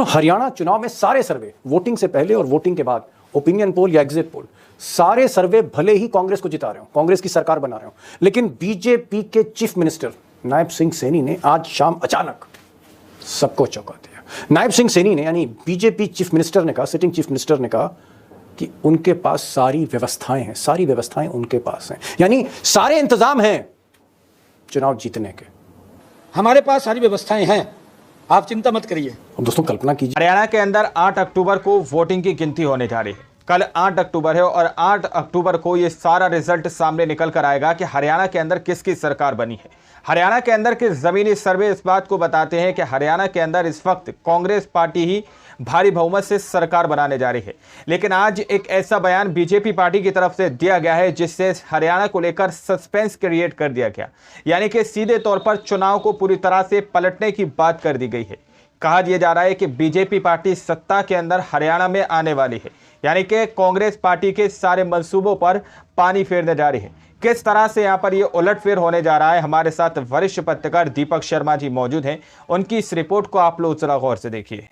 दोस्तों, हरियाणा चुनाव में सारे सर्वे, वोटिंग से पहले और वोटिंग के बाद, ओपिनियन पोल या एग्जिट पोल, सारे सर्वे भले ही कांग्रेस को जिता रहे हो, कांग्रेस की सरकार बना रहे हो, लेकिन बीजेपी के चीफ मिनिस्टर नायब सिंह सैनी ने आज शाम अचानक सबको चौंका दिया। नायब सिंह सैनी ने, यानी बीजेपी चीफ मिनिस्टर ने कहा, सिटिंग चीफ मिनिस्टर ने कहा कि उनके पास सारी व्यवस्थाएं हैं, सारी व्यवस्थाएं उनके पास हैं, यानी सारे इंतजाम हैं चुनाव जीतने के। हमारे पास सारी व्यवस्थाएं हैं, आप चिंता मत करिए। दोस्तों, कल्पना कीजिए, हरियाणा के अंदर 8 अक्टूबर को वोटिंग की गिनती होने जा रही है। कल 8 अक्टूबर है और 8 अक्टूबर को ये सारा रिजल्ट सामने निकल कर आएगा कि हरियाणा के अंदर किसकी सरकार बनी है। हरियाणा के अंदर के जमीनी सर्वे इस बात को बताते हैं कि हरियाणा के अंदर इस वक्त कांग्रेस पार्टी ही भारी बहुमत से सरकार बनाने जा रही है। लेकिन आज एक ऐसा बयान बीजेपी पार्टी की तरफ से दिया गया है जिससे हरियाणा को लेकर सस्पेंस क्रिएट कर दिया गया, यानी कि सीधे तौर पर चुनाव को पूरी तरह से पलटने की बात कर दी गई है। कहा यह जा रहा है कि बीजेपी पार्टी सत्ता के अंदर हरियाणा में आने वाली है, यानी कि कांग्रेस पार्टी के सारे मंसूबों पर पानी फेरने जा रही है। किस तरह से यहाँ पर ये उलटफेर होने जा रहा है, हमारे साथ वरिष्ठ पत्रकार दीपक शर्मा जी मौजूद हैं। उनकी इस रिपोर्ट को आप लोग जरा गौर से देखिए।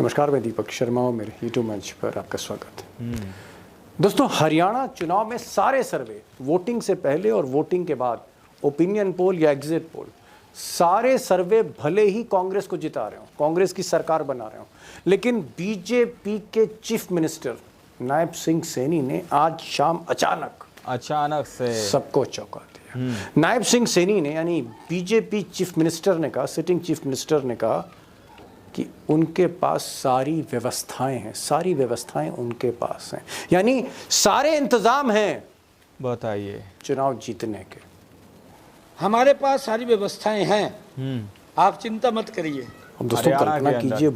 नमस्कार, मैं दीपक शर्मा और मेरे यूट्यूब मंच पर आपका स्वागत है। दोस्तों, हरियाणा चुनाव में सारे सर्वे, वोटिंग से पहले और वोटिंग के बाद, ओपिनियन पोल या एग्जिट पोल, सारे सर्वे भले ही कांग्रेस को जिता रहे हो, कांग्रेस की सरकार बना रहे हो, लेकिन बीजेपी के चीफ मिनिस्टर नायब सिंह सैनी ने आज शाम अचानक से सबको चौंका दिया। नायब सिंह सैनी ने, यानी बीजेपी चीफ मिनिस्टर ने कहा, सिटिंग चीफ मिनिस्टर ने कहा कि उनके पास सारी व्यवस्थाएं हैं, सारी व्यवस्थाएं उनके पास हैं, यानी सारे इंतजाम हैं, बताइए, चुनाव जीतने के। हमारे पास सारी व्यवस्थाएं हैं, आप चिंता मत करिए। अब दोस्तों, कल्पना कीजिए,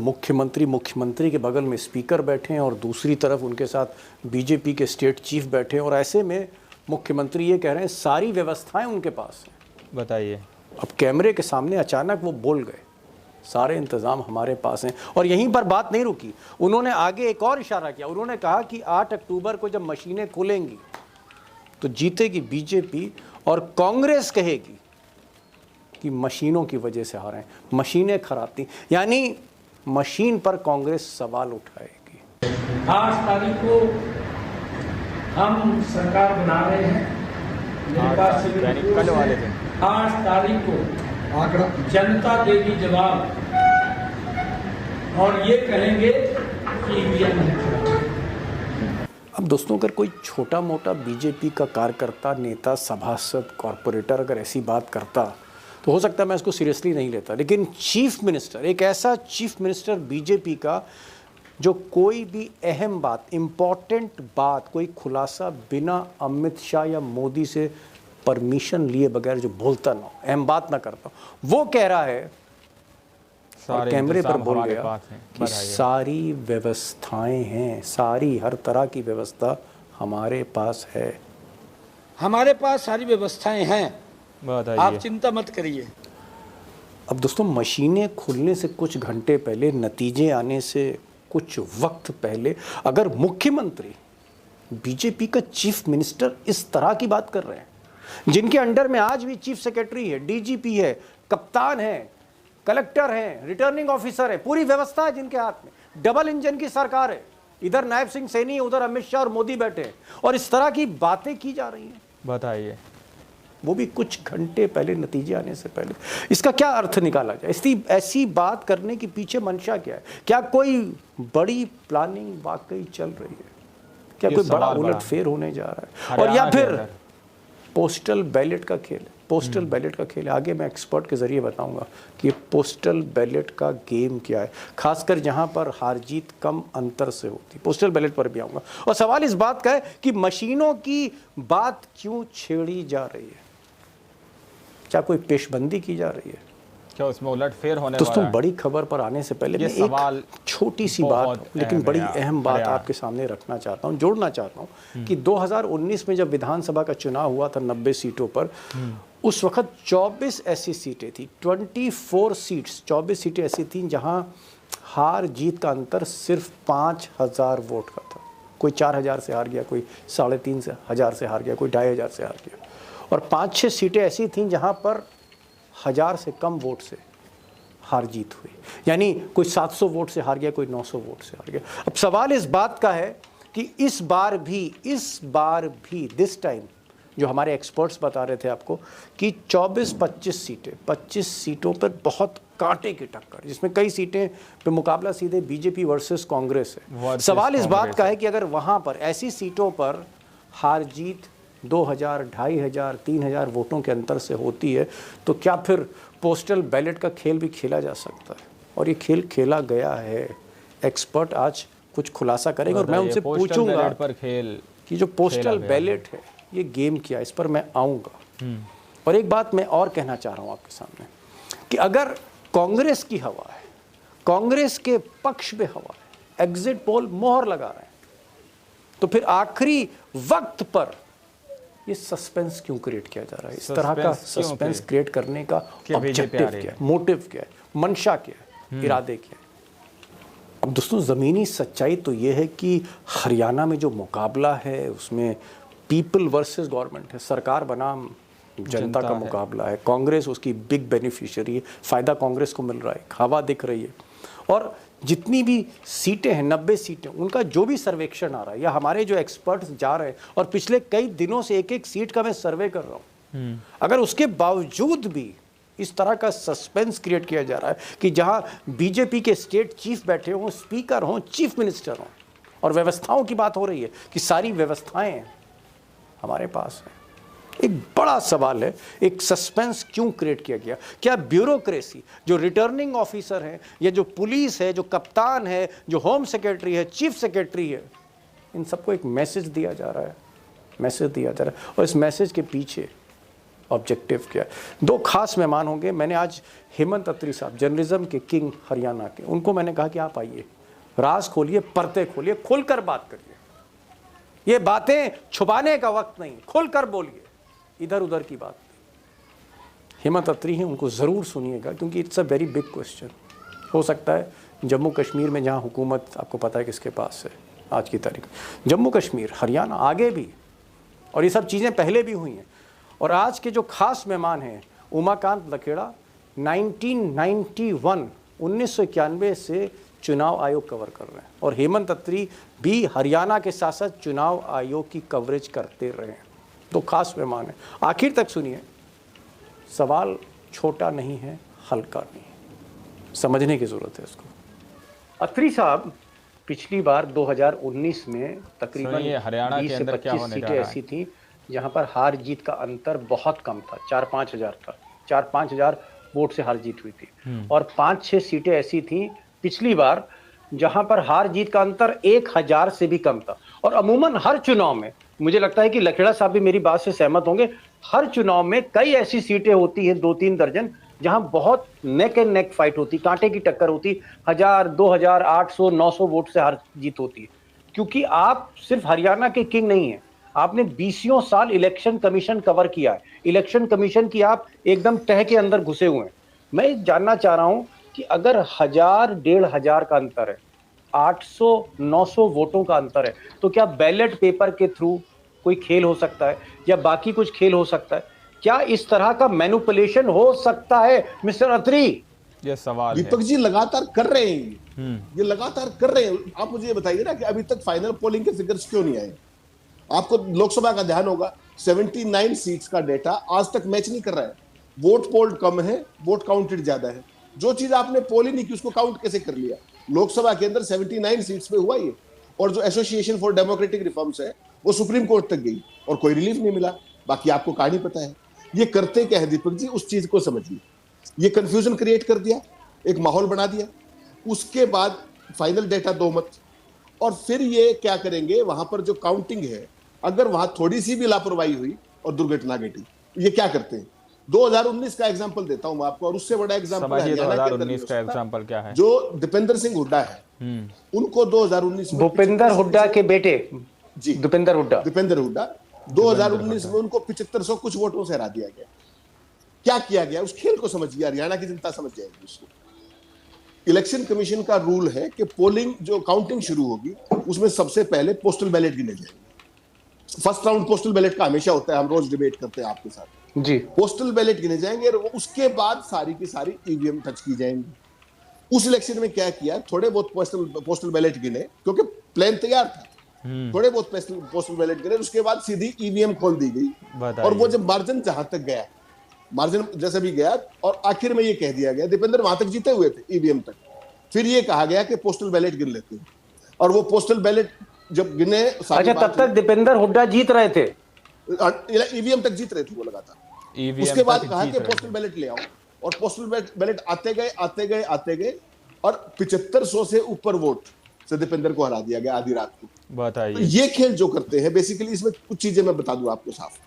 मुख्यमंत्री के बगल में स्पीकर बैठे हैं और दूसरी तरफ उनके साथ बीजेपी के स्टेट चीफ बैठे हैं, और ऐसे में मुख्यमंत्री ये कह रहे हैं सारी व्यवस्थाएं उनके पास हैं। बताइए, अब कैमरे के सामने अचानक वो बोल गए, सारे इंतजाम हमारे पास हैं। और यहीं पर बात नहीं रुकी, उन्होंने आगे एक और इशारा किया। उन्होंने कहा कि 8 अक्टूबर को जब मशीनें खुलेंगी तो जीतेगी बीजेपी, और कांग्रेस कहेगी कि मशीनों की वजह से हारे हैं, मशीनें खराब थी, यानी मशीन पर कांग्रेस सवाल उठाएगी। 8 तारीख को हम सरकार बना रहे हैं, मेरे पास कल वाले दिन 8 तारीख को जनता देगी जवाब और ये कहेंगे कि ईवीएम है। अब दोस्तों, अगर कोई छोटा मोटा बीजेपी का कार्यकर्ता, नेता, सभासद, कॉरपोरेटर अगर ऐसी बात करता तो हो सकता है मैं इसको सीरियसली नहीं लेता, लेकिन चीफ मिनिस्टर, एक ऐसा चीफ मिनिस्टर बीजेपी का जो कोई भी अहम बात, इंपॉर्टेंट बात, कोई खुलासा बिना अमित शाह या मोदी से परमिशन लिए बगैर जो बोलता ना हो, अहम बात ना करता, वो कह रहा है और कैमरे पर बोल गया कि सारी व्यवस्थाएं हैं, सारी हर तरह की व्यवस्था हमारे पास है। हमारे पास सारी व्यवस्थाएं हैं, आप चिंता मत करिए। अब दोस्तों, मशीनें खुलने से कुछ घंटे पहले, नतीजे आने से कुछ वक्त पहले, अगर मुख्यमंत्री, बीजेपी का चीफ मिनिस्टर इस तरह की बात कर रहे हैं, जिनके अंडर में आज भी चीफ सेक्रेटरी है, डीजीपी है, कप्तान है, कलेक्टर है, रिटर्निंग ऑफिसर है, पूरी व्यवस्था है जिनके हाथ में, डबल इंजन की सरकार है, इधर नायब सिंह सैनी, उधर अमित शाह और मोदी बैठे हैं, और इस तरह की बातें की जा रही हैं। बताइए, वो भी कुछ घंटे पहले, नतीजे आने से पहले। इसका क्या अर्थ निकाला जाए? इसकी ऐसी बात करने के पीछे मंशा क्या है? क्या कोई बड़ी प्लानिंग वाकई चल रही है? क्या कोई बड़ा उलटफेर होने जा रहा है? और या फिर पोस्टल बैलेट का खेल है? पोस्टल बैलेट का खेल है। आगे मैं एक्सपर्ट के जरिए बताऊंगा कि ये पोस्टल बैलेट का गेम क्या है, खासकर जहां पर हार जीत कम अंतर से होती। पोस्टल बैलेट पर भी आऊंगा। और सवाल इस बात का है कि मशीनों की बात क्यों छेड़ी जा रही है? क्या कोई पेशबंदी की जा रही है? क्या उसमें उलटफेर होने वाला है? दोस्तों, बड़ी खबर पर आने से पहले मैं एक छोटी सी बात, लेकिन बड़ी अहम बात आपके सामने रखना चाहता हूं, जोड़ना चाहता हूं कि 2019 में जब विधानसभा का चुनाव हुआ था 90 सीटों पर, उस वक्त 24 ऐसी सीटें थी, 24 सीट्स, 24 सीटें ऐसी थीं जहां हार जीत का अंतर सिर्फ 5000 वोट का था। कोई 4000 से हार गया, कोई 3500 से हार गया, कोई 2500 से हार गया, और 5-6 सीटें ऐसी थीं जहां पर 1000 से कम वोट से हार जीत हुई, यानी कोई 700 वोट से हार गया, कोई 900 वोट से हार गया। अब सवाल इस बात का है कि इस बार भी दिस टाइम जो हमारे एक्सपर्ट्स बता रहे थे आपको कि 25 सीटों पर बहुत कांटे की टक्कर, जिसमें कई सीटें पे मुकाबला सीधे बीजेपी वर्सेस कांग्रेस है। सवाल इस बात का है कि अगर वहां पर ऐसी सीटों पर हार जीत 2000, 2500, 3000 वोटों के अंतर से होती है तो क्या फिर पोस्टल बैलेट का खेल भी खेला जा सकता है? और ये खेल खेला गया है। एक्सपर्ट आज कुछ खुलासा करेंगे और मैं उनसे पूछूंगा पर खेल कि जो पोस्टल बैलेट है ये गेम क्या है, इस पर मैं आऊँगा। और एक बात मैं और कहना चाह रहा हूँ आपके सामने कि अगर कांग्रेस की हवा है, कांग्रेस के पक्ष में हवा है, एग्जिट पोल मोहर लगा रहे हैं, तो फिर आखिरी वक्त पर ये सस्पेंस क्यों क्रिएट किया जा रहा है? इस तरह का सस्पेंस क्रिएट करने का ऑब्जेक्टिव क्या है, मोटिव क्या है, मंशा क्या है, इरादे क्या है? अब दोस्तों ज़मीनी सच्चाई तो ये है कि हरियाणा में जो मुकाबला है उसमें पीपल वर्सेस गवर्नमेंट है, सरकार बनाम जनता का मुकाबला है। कांग्रेस उसकी बिग बेनिफिशियरी है, फ़ायदा कांग्रेस को मिल रहा है, हवा दिख रही है। और जितनी भी सीटें हैं, 90 सीटें, उनका जो भी सर्वेक्षण आ रहा है या हमारे जो एक्सपर्ट्स जा रहे हैं, और पिछले कई दिनों से एक एक सीट का मैं सर्वे कर रहा हूँ, अगर उसके बावजूद भी इस तरह का सस्पेंस क्रिएट किया जा रहा है कि जहां बीजेपी के स्टेट चीफ बैठे हों, स्पीकर हों, चीफ मिनिस्टर हों, और व्यवस्थाओं की बात हो रही है कि सारी व्यवस्थाएं हमारे पास हैं, एक बड़ा सवाल है, एक सस्पेंस क्यों क्रिएट किया गया? क्या ब्यूरोक्रेसी, जो रिटर्निंग ऑफिसर है या जो पुलिस है, जो कप्तान है, जो होम सेक्रेटरी है, चीफ सेक्रेटरी है, इन सबको एक मैसेज दिया जा रहा है, और इस मैसेज के पीछे ऑब्जेक्टिव क्या है? दो खास मेहमान होंगे। मैंने आज हेमंत अत्री साहब, जर्नलिज्म के किंग हरियाणा के, उनको मैंने कहा कि आप आइए, राज खोलिए, पर्दे खोलिए, खुलकर बात करिए, ये बातें छुपाने का वक्त नहीं, खुलकर बोलिए, इधर उधर की बात नहीं। हेमंत अत्री हैं, उनको ज़रूर सुनिएगा क्योंकि it's a very big question. हो सकता है जम्मू कश्मीर में जहां हुकूमत आपको पता है किसके पास है आज की तारीख, जम्मू कश्मीर, हरियाणा, आगे भी, और ये सब चीज़ें पहले भी हुई हैं। और आज के जो खास मेहमान हैं, उमाकांत लखेड़ा 1991 से चुनाव आयोग कवर कर रहे हैं, और हेमंत अत्री भी हरियाणा के साथ साथ चुनाव आयोग की कवरेज करते रहे हैं। तो खास मेहमान है, आखिर तक सुनिए। सवाल छोटा नहीं है, हल्का नहीं है, समझने की जरूरत है इसको। अत्री साहब, पिछली बार 2019 में तकरीबन हरियाणा 20 के से अंदर क्या 25 होने सीटें जा रहा ऐसी थी जहां पर हार जीत का अंतर बहुत कम था, 4-5 हज़ार था, 4-5 हज़ार वोट से हार जीत हुई थी। और 5-6 सीटें ऐसी थी पिछली बार जहां पर हार जीत का अंतर 1000 से भी कम था। और अमूमन हर चुनाव में, मुझे लगता है कि लखेड़ा साहब भी मेरी बात से सहमत होंगे, हर चुनाव में कई ऐसी सीटें होती हैं, 2-3 दर्जन, जहां बहुत नेक एंड नेक फाइट होती, कांटे की टक्कर होती, 1000, 2000, 800, 900 वोट से हार जीत होती है। क्योंकि आप सिर्फ हरियाणा के किंग नहीं है, आपने 20 साल इलेक्शन कमीशन कवर किया है, इलेक्शन कमीशन की आप एकदम तह के अंदर घुसे हुए हैं। मैं जानना चाह रहा हूं कि अगर 1000, 1500 का अंतर है, 800, 900 वोटों का अंतर है, तो क्या बैलेट पेपर के थ्रू कोई खेल हो सकता है या बाकी कुछ खेल हो सकता है? क्या इस तरह का मैनिपुलेशन हो सकता है मिस्टर अत्री? ये सवाल दीपक जी लगातार कर रहे हैं, ये लगातार कर रहे हैं। आप मुझे ये बताइए ना कि अभी तक फाइनल पोलिंग के फिगर्स क्यों नहीं आए? आपको लोकसभा का ध्यान होगा, 79 सीट्स का डेटा आज तक मैच नहीं कर रहा है। वोट पोल्ड कम है, वोट काउंटेड ज्यादा है। जो चीज आपने पोल ही नहीं की उसको काउंट कैसे कर लिया? लोकसभा के अंदर 79 सीट्स पे हुआ ये, और जो एसोसिएशन फॉर डेमोक्रेटिक रिफॉर्म्स है वो सुप्रीम कोर्ट तक गई और कोई रिलीफ नहीं मिला। बाकी आपको कहानी पता है। ये करते क्या है दीपक जी, उस चीज को समझिए। ये कंफ्यूजन क्रिएट कर दिया, एक माहौल बना दिया, उसके बाद फाइनल डेटा दो मत, और फिर ये क्या करेंगे, वहां पर जो काउंटिंग है, अगर वहां थोड़ी सी भी लापरवाही हुई और दुर्घटना घटी, ये क्या करते हैं? 2019 का एग्जांपल देता हूं मैं आपको, और उससे बड़ा एग्जांपल 2019 का एग्जांपल क्या है? जो दीपेंद्र सिंह हुड्डा है, उनको 2019 में भूपेंद्र हुड्डा के बेटे जी दीपेंद्र हुड्डा 2019 में उनको 7500 कुछ वोटों से हरा दिया गया। क्या किया गया? उस खेल को समझिए, हरियाणा की जनता समझ जाएगी उसको। इलेक्शन कमीशन का रूल है कि पोलिंग जो काउंटिंग शुरू होगी उसमें सबसे पहले पोस्टल बैलेट गिने जाएंगे। फर्स्ट राउंड पोस्टल बैलेट का हमेशा होता है, हम रोज डिबेट करते हैं आपके साथ। जी। पोस्टल बैलेट गिने जाएंगे और उसके बाद सारी की सारी ईवीएम टच की जाएंगी। उस इलेक्शन में क्या किया, थोड़े बहुत पोस्टल बैलेट गिने क्योंकि प्लान तैयार था, थोड़े बहुत पोस्टल बैलेट गिने, उसके बाद सीधी ईवीएम खोल दी गई। और वो जब मार्जिन जहां तक गया, मार्जिन जैसे भी गया, और आखिर में ये कह दिया गया, दीपेंद्र वहां तक जीते हुए थे ईवीएम तक, फिर ये कहा गया कि पोस्टल बैलेट गिन लेते हैं। और वो पोस्टल बैलेट जब गिने, अच्छा, तब तक दीपेंद्र हुड्डा जीत रहे थे, ईवीएम तक जीत रहे थे वो लगातार। उसके बाद कहा कि पोस्टल बैलेट ले आओ, और पोस्टल बैलेट आते गए और 7500 से ऊपर वोट से दीपेंद्र को हरा दिया गया आधी रात को। बताइए। तो ये खेल जो करते हैं बेसिकली, इसमें कुछ चीजें मैं बता दूं आपको साफ।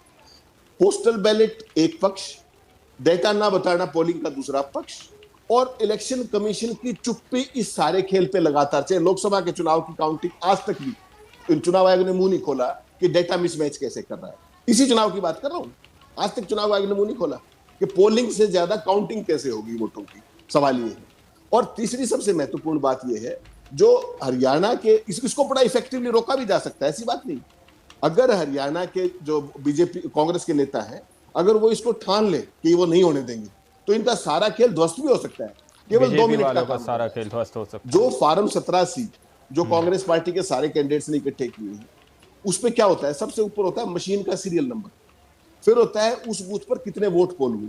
पोस्टल बैलेट एक पक्ष, डेटा ना बताना पोलिंग का दूसरा पक्ष, और इलेक्शन कमीशन की चुप्पी इस सारे खेल पे लगातार, चाहे लोकसभा के चुनाव की काउंटिंग आज तक भी चुनाव आयोग ने मुंह नहीं खोला कि डेटा मिसमैच कैसे कर रहा है। इसी चुनाव की बात कर रहा हूं, आज तक चुनाव आयोग ने मुंह नहीं खोला कि पोलिंग से ज्यादा काउंटिंग कैसे होगी वोटों की, सवाल ये है। और तीसरी सबसे महत्वपूर्ण बात यह है, जो हरियाणा के इसको बड़ा इफेक्टिवली रोका भी जा सकता है, ऐसी बात नहीं। अगर हरियाणा के जो बीजेपी कांग्रेस के नेता हैं, अगर वो इसको ठान ले कि वो नहीं होने देंगे, तो इनका सारा खेल ध्वस्त भी हो सकता है। केवल 2 मिनट का सारा खेल ध्वस्त हो सकता है। जो फार्म 17 सी जो कांग्रेस पार्टी के सारे कैंडिडेट्स ने इकट्ठे किए हैं, उस पे क्या होता है, सबसे ऊपर होता है मशीन का सीरियल नंबर, फिर होता है उस बूथ पर कितने वोट पोल हुए।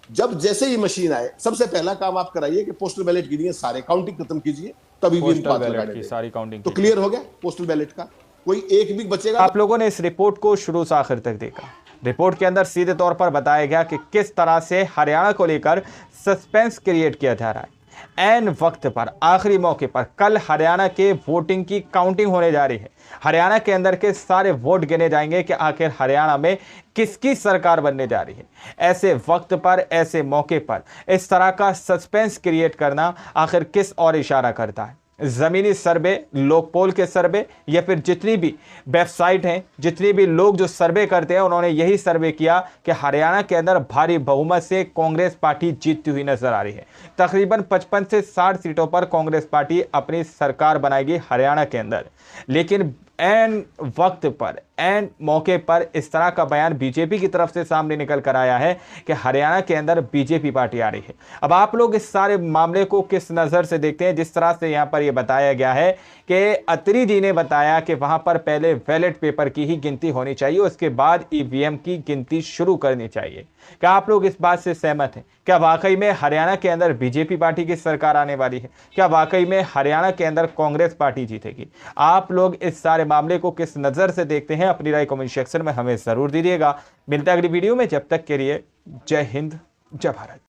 जब जैसे ही मशीन आए, सबसे पहला काम आप कराइए कि पोस्टल बैलेट गिनिए, सारे काउंटिंग खत्म कीजिए, तभी भी सारी काउंटिंग तो क्लियर हो गया पोस्टल बैलेट का, कोई एक भी बचेगा। आप लोगों ने इस रिपोर्ट को शुरू से आखिर तक देखा। रिपोर्ट के अंदर सीधे तौर पर बताया गया कि किस तरह से हरियाणा को लेकर सस्पेंस क्रिएट किया जा रहा है। ऐन वक्त पर, आखिरी मौके पर कल हरियाणा के वोटिंग की काउंटिंग होने जा रही है। हरियाणा के अंदर के सारे वोट गिने जाएंगे कि आखिर हरियाणा में किसकी सरकार बनने जा रही है। ऐसे वक्त पर, ऐसे मौके पर इस तरह का सस्पेंस क्रिएट करना आखिर किस और इशारा करता है? ज़मीनी सर्वे, लोकपोल के सर्वे, या फिर जितनी भी वेबसाइट हैं, जितनी भी लोग जो सर्वे करते हैं, उन्होंने यही सर्वे किया कि हरियाणा के अंदर भारी बहुमत से कांग्रेस पार्टी जीतती हुई नजर आ रही है। तकरीबन 55 से 60 सीटों पर कांग्रेस पार्टी अपनी सरकार बनाएगी हरियाणा के अंदर। लेकिन एन वक्त पर, एन मौके पर इस तरह का बयान बीजेपी की तरफ से सामने निकल कर आया है कि हरियाणा के अंदर बीजेपी पार्टी आ रही है। अब आप लोग इस सारे मामले को किस नज़र से देखते हैं? जिस तरह से यहाँ पर यह बताया गया है कि अत्री जी ने बताया कि वहां पर पहले बैलेट पेपर की ही गिनती होनी चाहिए, उसके बाद ईवीएम की गिनती शुरू करनी चाहिए। क्या आप लोग इस बात से सहमत हैं? क्या वाकई में हरियाणा के अंदर बीजेपी पार्टी की सरकार आने वाली है? क्या वाकई में हरियाणा के अंदर कांग्रेस पार्टी जीतेगी? आप लोग इस सारे मामले को किस नज़र से देखते हैं? अपनी राय कमेंट सेक्शन में हमें ज़रूर दीजिएगा। मिलते हैं अगली वीडियो में, जब तक के लिए जय हिंद, जय भारत।